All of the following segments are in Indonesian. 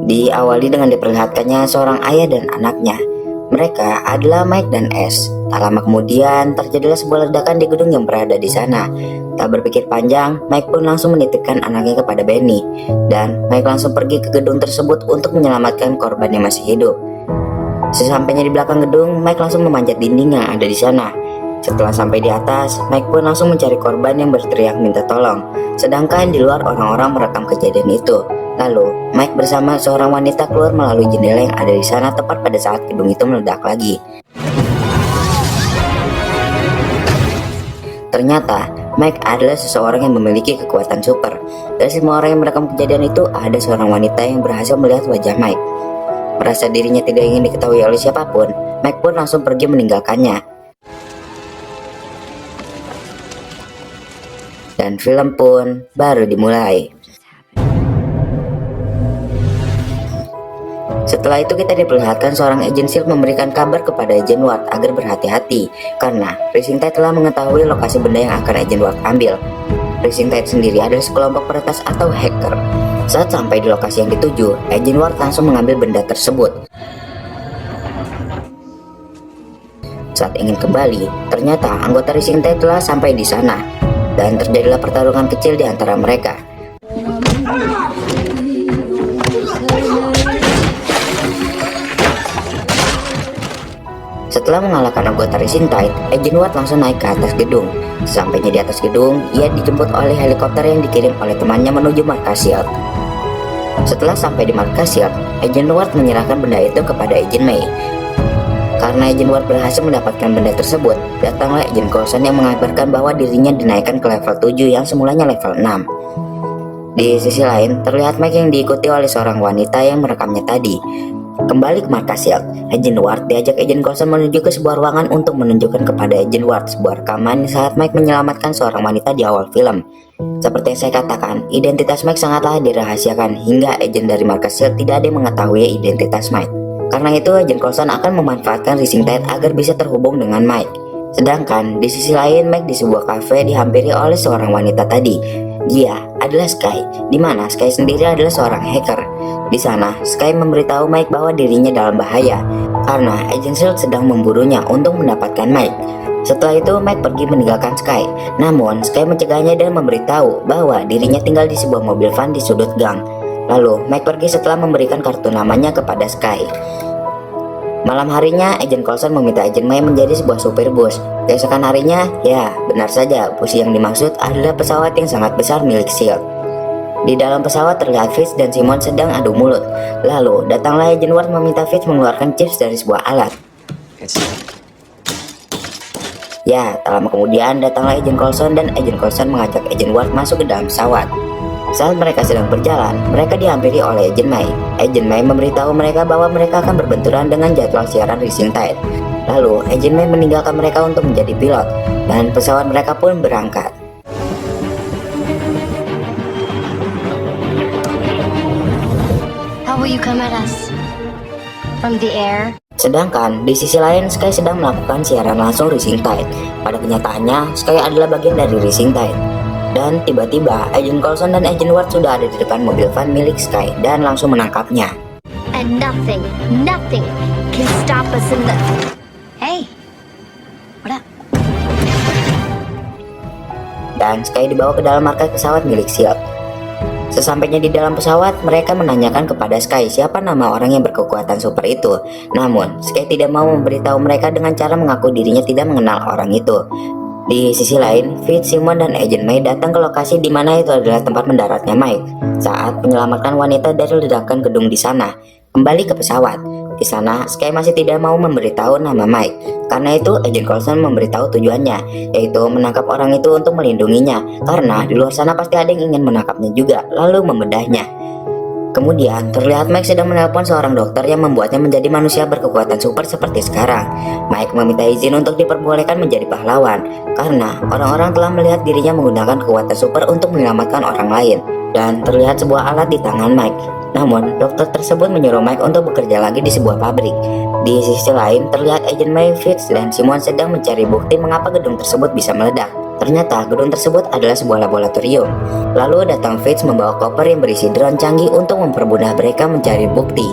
Diawali dengan diperlihatkannya seorang ayah dan anaknya. Mereka adalah Mike dan Ash. Tak lama kemudian terjadilah sebuah ledakan di gedung yang berada di sana. Tak berpikir panjang, Mike pun langsung menitipkan anaknya kepada Benny, dan Mike langsung pergi ke gedung tersebut untuk menyelamatkan korban yang masih hidup. Sesampainya di belakang gedung, Mike langsung memanjat dinding yang ada di sana. Setelah sampai di atas, Mike pun langsung mencari korban yang berteriak minta tolong. Sedangkan di luar orang-orang merekam kejadian itu. Lalu, Mike bersama seorang wanita keluar melalui jendela yang ada di sana tepat pada saat gedung itu meledak lagi. Ternyata, Mike adalah seseorang yang memiliki kekuatan super. Dari semua orang yang merekam kejadian itu, ada seorang wanita yang berhasil melihat wajah Mike. Merasa dirinya tidak ingin diketahui oleh siapapun, Mike pun langsung pergi meninggalkannya. Dan film pun baru dimulai. Setelah itu kita diperlihatkan seorang agen SHIELD memberikan kabar kepada Agent Ward agar berhati-hati karena Rising Tide telah mengetahui lokasi benda yang akan Agent Ward ambil. Rising Tide sendiri adalah sekelompok peretas atau hacker. Saat sampai di lokasi yang dituju, Agent Ward langsung mengambil benda tersebut. Saat ingin kembali, ternyata anggota Rising Tide telah sampai di sana dan terjadilah pertarungan kecil di antara mereka. Setelah mengalahkan anggota Rising Tide, Agent Ward langsung naik ke atas gedung. Sesampainya di atas gedung, ia dijemput oleh helikopter yang dikirim oleh temannya menuju markas SHIELD. Setelah sampai di markas SHIELD, Agent Ward menyerahkan benda itu kepada Agent May. Karena Agent Ward berhasil mendapatkan benda tersebut, datanglah Agent Coulson yang mengabarkan bahwa dirinya dinaikkan ke level 7 yang semulanya level 6. Di sisi lain, terlihat Mike yang diikuti oleh seorang wanita yang merekamnya tadi. Kembali ke markas SHIELD, Agent Ward diajak Agent Coulson menuju ke sebuah ruangan untuk menunjukkan kepada Agent Ward sebuah rekaman saat Mike menyelamatkan seorang wanita di awal film. Seperti yang saya katakan, identitas Mike sangatlah dirahasiakan hingga agent dari markas SHIELD tidak ada yang mengetahui identitas Mike. Karena itu, Agent Coulson akan memanfaatkan Rising Tide agar bisa terhubung dengan Mike. Sedangkan di sisi lain, Mike di sebuah kafe dihampiri oleh seorang wanita tadi. Dia adalah Sky, di mana Sky sendiri adalah seorang hacker. Di sana, Sky memberitahu Mike bahwa dirinya dalam bahaya karena Agent SHIELD sedang memburunya untuk mendapatkan Mike. Setelah itu, Mike pergi meninggalkan Sky. Namun, Sky mencegahnya dan memberitahu bahwa dirinya tinggal di sebuah mobil van di sudut gang. Lalu, Mike pergi setelah memberikan kartu namanya kepada Sky. Malam harinya, Agent Coulson meminta Agent May menjadi sebuah supir bus. Keesokan harinya, ya benar saja, bus yang dimaksud adalah pesawat yang sangat besar milik SHIELD. Di dalam pesawat terlihat Fitz dan Simon sedang adu mulut. Lalu, datanglah Agent Ward meminta Fitz mengeluarkan chips dari sebuah alat. Ya, tak lama kemudian datanglah Agent Coulson dan Agent Coulson mengajak Agent Ward masuk ke dalam pesawat. Saat mereka sedang berjalan, mereka dihampiri oleh Agent May. Agent May memberitahu mereka bahwa mereka akan berbenturan dengan jadwal siaran Rising Tide. Lalu, Agent May meninggalkan mereka untuk menjadi pilot, dan pesawat mereka pun berangkat. How will you come at us? From the air? Sedangkan di sisi lain, Sky sedang melakukan siaran langsung Rising Tide. Pada kenyataannya, Sky adalah bagian dari Rising Tide. Dan tiba-tiba, Agent Coulson dan Agent Ward sudah ada di depan mobil van milik Sky dan langsung menangkapnya. And nothing can stop us in the... Hey, what up? Dan Sky dibawa ke dalam markas pesawat milik SHIELD. Sesampainya di dalam pesawat, mereka menanyakan kepada Sky siapa nama orang yang berkekuatan super itu. Namun, Sky tidak mau memberitahu mereka dengan cara mengaku dirinya tidak mengenal orang itu. Di sisi lain, Fitz, Simon, dan Agent May datang ke lokasi di mana itu adalah tempat mendaratnya Mike saat menyelamatkan wanita dari ledakan gedung di sana. Kembali ke pesawat. Di sana, Sky masih tidak mau memberitahu nama Mike. Karena itu, Agent Coulson memberitahu tujuannya, yaitu menangkap orang itu untuk melindunginya. Karena di luar sana pasti ada yang ingin menangkapnya juga, lalu membedahnya. Kemudian, terlihat Mike sedang menelpon seorang dokter yang membuatnya menjadi manusia berkekuatan super seperti sekarang. Mike meminta izin untuk diperbolehkan menjadi pahlawan, karena orang-orang telah melihat dirinya menggunakan kekuatan super untuk menyelamatkan orang lain. Dan terlihat sebuah alat di tangan Mike. Namun, dokter tersebut menyuruh Mike untuk bekerja lagi di sebuah pabrik. Di sisi lain, terlihat Agent May, Fitz, dan Simon sedang mencari bukti mengapa gedung tersebut bisa meledak. Ternyata gedung tersebut adalah sebuah laboratorium. Lalu datang Fitz membawa koper yang berisi drone canggih untuk mempermudah mereka mencari bukti.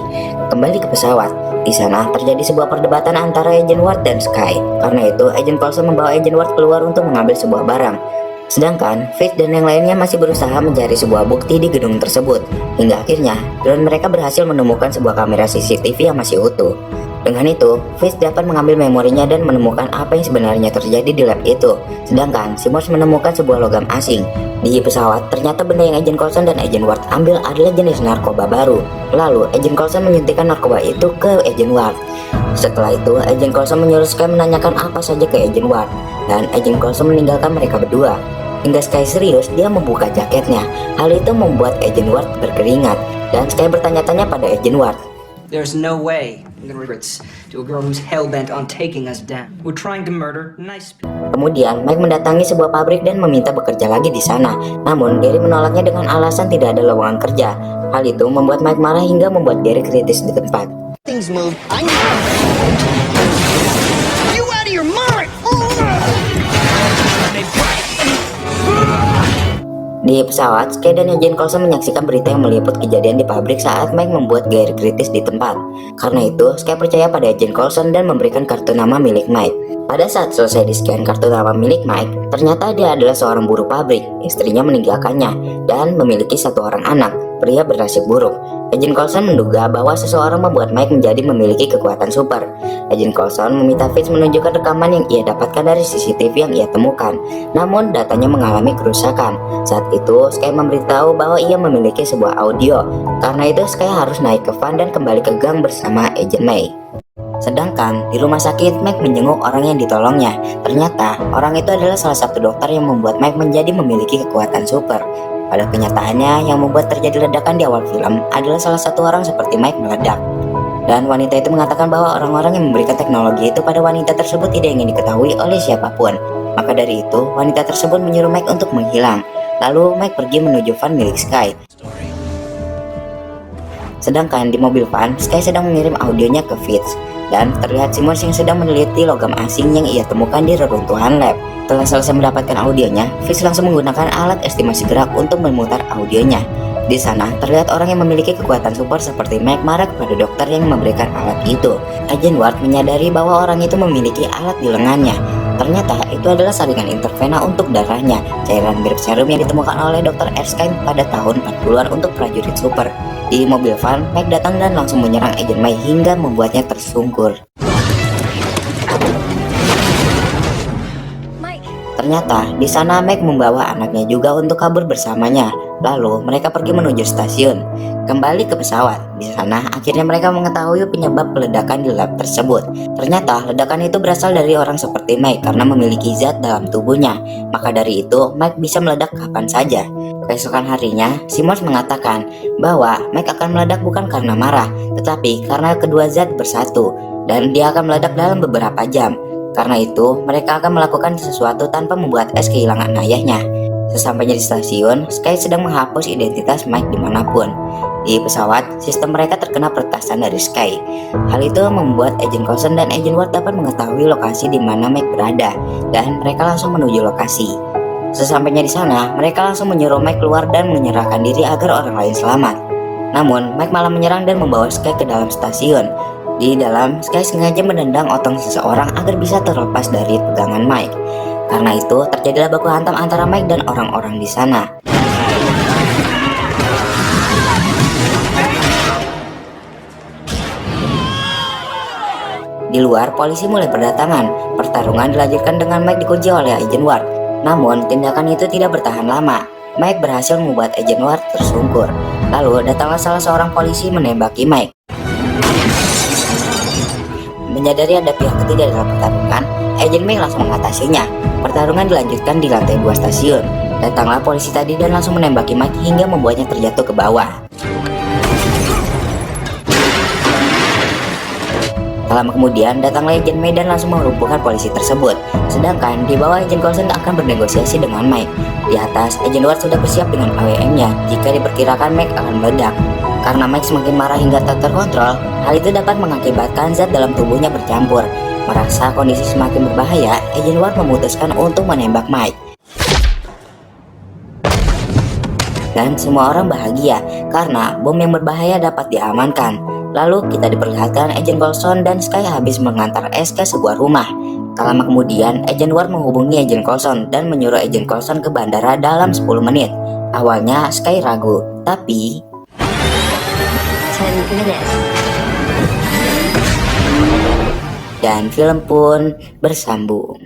Kembali ke pesawat. Di sana terjadi sebuah perdebatan antara Agent Ward dan Sky. Karena itu, Agent Coulson membawa Agent Ward keluar untuk mengambil sebuah barang. Sedangkan Fitz dan yang lainnya masih berusaha mencari sebuah bukti di gedung tersebut. Hingga akhirnya, drone mereka berhasil menemukan sebuah kamera CCTV yang masih utuh. Dengan itu, Fitz dapat mengambil memorinya dan menemukan apa yang sebenarnya terjadi di lab itu. Sedangkan Simmons menemukan sebuah logam asing. Di pesawat, ternyata benda yang Agent Coulson dan Agent Ward ambil adalah jenis narkoba baru. Lalu, Agent Coulson menyuntikkan narkoba itu ke Agent Ward. Setelah itu, Agent Coulson menyuruh Sky menanyakan apa saja ke Agent Ward. Dan Agent Coulson meninggalkan mereka berdua. Hingga Sky serius, dia membuka jaketnya. Hal itu membuat Agent Ward berkeringat. Dan Sky bertanya-tanya pada Agent Ward. There's no way I'm gonna regrets to a girl who's hell-bent on taking us down. We're trying to murder nice people. Kemudian Mike mendatangi sebuah pabrik dan meminta bekerja lagi di sana. Namun Gary menolaknya dengan alasan tidak ada lowongan kerja. Hal itu membuat Mike marah hingga membuat Gary kritis di tempat. Things move. I know. You out of your mind? Di pesawat, Sky dan Agent Coulson menyaksikan berita yang meliput kejadian di pabrik saat Mike membuat Gary kritis di tempat. Karena itu, Sky percaya pada Agent Coulson dan memberikan kartu nama milik Mike. Pada saat selesai di-scan kartu nama milik Mike, ternyata dia adalah seorang buruh pabrik. Istrinya meninggalkannya dan memiliki satu orang anak, pria bernasib buruk. Agent Coulson menduga bahwa seseorang membuat Mike menjadi memiliki kekuatan super. Agent Coulson meminta Fitz menunjukkan rekaman yang ia dapatkan dari CCTV yang ia temukan. Namun datanya mengalami kerusakan. Saat itu Sky memberitahu bahwa ia memiliki sebuah audio. Karena itu Sky harus naik ke van dan kembali ke gang bersama Agent May. Sedangkan di rumah sakit, Mike menjenguk orang yang ditolongnya. Ternyata orang itu adalah salah satu dokter yang membuat Mike menjadi memiliki kekuatan super. Pada kenyataannya, yang membuat terjadi ledakan di awal film adalah salah satu orang seperti Mike meledak. Dan wanita itu mengatakan bahwa orang-orang yang memberikan teknologi itu pada wanita tersebut tidak ingin diketahui oleh siapapun. Maka dari itu, wanita tersebut menyuruh Mike untuk menghilang. Lalu Mike pergi menuju van milik Sky. Sedangkan di mobil van, Sky sedang mengirim audionya ke Fitz. Dan terlihat Simmons yang sedang meneliti logam asing yang ia temukan di reruntuhan lab. Setelah selesai mendapatkan audionya, Fitz langsung menggunakan alat estimasi gerak untuk memutar audionya. Di sana, terlihat orang yang memiliki kekuatan super seperti Mike marah kepada dokter yang memberikan alat itu. Agent Ward menyadari bahwa orang itu memiliki alat di lengannya. Ternyata itu adalah saringan intervena untuk darahnya, cairan mirip serum yang ditemukan oleh Dr. Erskine pada tahun 40-an untuk prajurit super. Di mobil van, Mike datang dan langsung menyerang Agent May hingga membuatnya tersungkur. Ternyata di sana Mike membawa anaknya juga untuk kabur bersamanya. Lalu mereka pergi menuju stasiun. Kembali ke pesawat. Di sana akhirnya mereka mengetahui penyebab ledakan di lab tersebut. Ternyata ledakan itu berasal dari orang seperti Mike karena memiliki zat dalam tubuhnya. Maka dari itu Mike bisa meledak kapan saja. Keesokan harinya, Simmons mengatakan bahwa Mike akan meledak bukan karena marah, tetapi karena kedua zat bersatu dan dia akan meledak dalam beberapa jam. Karena itu, mereka akan melakukan sesuatu tanpa membuat S kehilangan ayahnya. Sesampainya di stasiun, Sky sedang menghapus identitas Mike dimanapun. Di pesawat, sistem mereka terkena peretasan dari Sky. Hal itu membuat Agent Coulson dan Agent Ward dapat mengetahui lokasi di mana Mike berada, dan mereka langsung menuju lokasi. Sesampainya di sana, mereka langsung menyuruh Mike keluar dan menyerahkan diri agar orang lain selamat. Namun, Mike malah menyerang dan membawa Sky ke dalam stasiun. Di dalam, Sky sengaja menendang otong seseorang agar bisa terlepas dari pegangan Mike. Karena itu, terjadilah baku hantam antara Mike dan orang-orang di sana. Di luar, polisi mulai berdatangan. Pertarungan dilanjutkan dengan Mike dikunci oleh Agent Ward. Namun, tindakan itu tidak bertahan lama. Mike berhasil membuat Agent Ward tersungkur. Lalu, datanglah salah seorang polisi menembaki Mike. Menyadari ada pihak ketiga dalam pertarungan, Agent May langsung mengatasinya. Pertarungan dilanjutkan di lantai 2 stasiun. Datanglah polisi tadi dan langsung menembaki Mike hingga membuatnya terjatuh ke bawah. Tak lama kemudian, datanglah Agent May dan langsung melumpuhkan polisi tersebut. Sedangkan di bawah Agent Coulson akan bernegosiasi dengan Mike. Di atas, Agent Ward sudah bersiap dengan AWM-nya jika diperkirakan Mike akan meledak. Karena Mike semakin marah hingga tak terkontrol, hal itu dapat mengakibatkan zat dalam tubuhnya bercampur. Merasa kondisi semakin berbahaya, Agent Ward memutuskan untuk menembak Mike. dan semua orang bahagia karena bom yang berbahaya dapat diamankan. Lalu kita diperlihatkan Agent Coulson dan Sky habis mengantar Ash ke sebuah rumah. Tak lama kemudian, Agent Ward menghubungi Agent Coulson dan menyuruh Agent Coulson ke bandara dalam 10 menit. Awalnya Sky ragu, tapi 10 minutes. dan film pun bersambung.